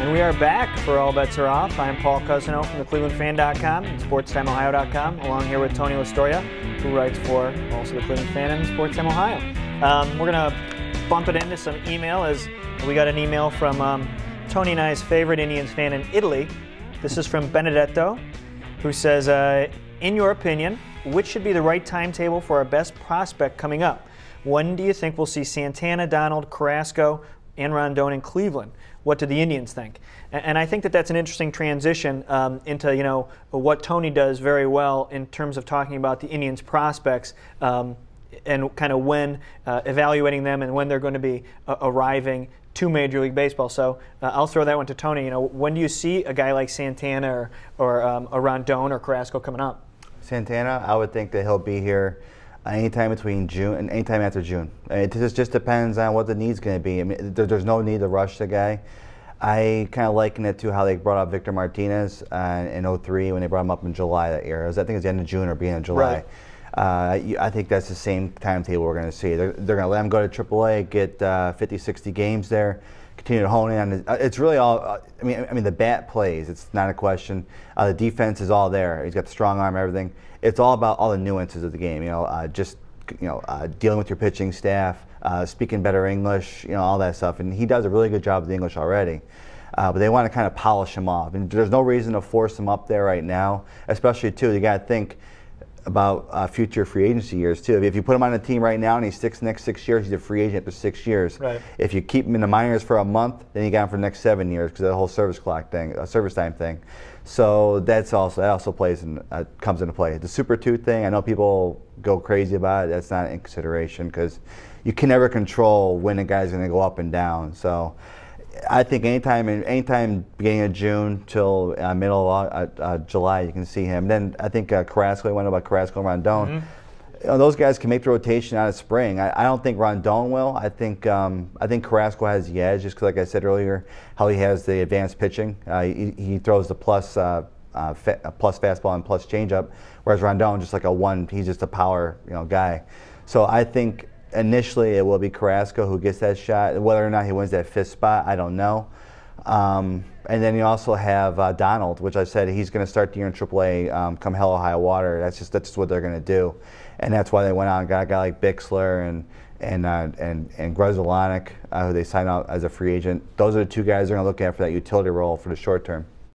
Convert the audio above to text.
And we are back for All Bets Are Off. I'm Paul Cousino from theclevelandfan.com and SportsTimeOhio.com, along here with Tony Lastoria, who writes for also the Cleveland Fan and SportsTime Ohio. We're going to bump it into some email, as we got an email from Tony and I's favorite Indians fan in Italy. This is from Benedetto, who says, in your opinion, which should be the right timetable for our best prospect coming up? When do you think we'll see Santana, Donald, Carrasco, and Rondon in Cleveland? What do the Indians think? And I think that that's an interesting transition into what Tony does very well in terms of talking about the Indians' prospects and kind of when evaluating them and when they're going to be arriving to Major League Baseball. So I'll throw that one to Tony. When do you see a guy like Santana or a Rondon or Carrasco coming up? Santana, I would think that he'll be here anytime between June and anytime after June. It just depends on what the need's going to be. I mean, there's no need to rush the guy. I kind of liken it to how they brought up Victor Martinez in 03 when they brought him up in July that year. I think it's the end of June or beginning of July. Right. I think that's the same timetable we're going to see. They're going to let him go to AAA, get 50, 60 games there, continue to hone in on it. It's really all. I mean, the bat plays. It's not a question. The defense is all there. He's got the strong arm, everything. It's all about all the nuances of the game. Dealing with your pitching staff, speaking better English, all that stuff. And he does a really good job with the English already. But they want to kind of polish him off. And there's no reason to force him up there right now, especially too. You got to think about future free agency years too. If you put him on a team right now and he sticks the next 6 years, he's a free agent for 6 years. Right. If you keep him in the minors for a month, then you got him for the next 7 years because of the whole service clock thing, service time thing. So that also comes into play. The Super 2 thing, I know people go crazy about it. That's not in consideration because you can never control when a guy's going to go up and down. So I think anytime beginning of June till middle of July, you can see him. Then I think Carrasco, I went about Carrasco and Rondon. Mm-hmm. Those guys can make the rotation out of spring. I don't think Rondon will. I think Carrasco has the edge, just because, like I said earlier, how he has the advanced pitching. He throws the plus fastball and plus changeup, whereas Rondon just like a one. He's just a power guy. So I think initially it will be Carrasco who gets that shot. Whether or not he wins that fifth spot, I don't know. And then you also have Donald, which I said he's going to start the year in AAA come hell or high water. That's just what they're going to do, and that's why they went out and got a guy like Bixler and Grzelcyk, who they signed out as a free agent. Those are the two guys they're going to look at for that utility role for the short term.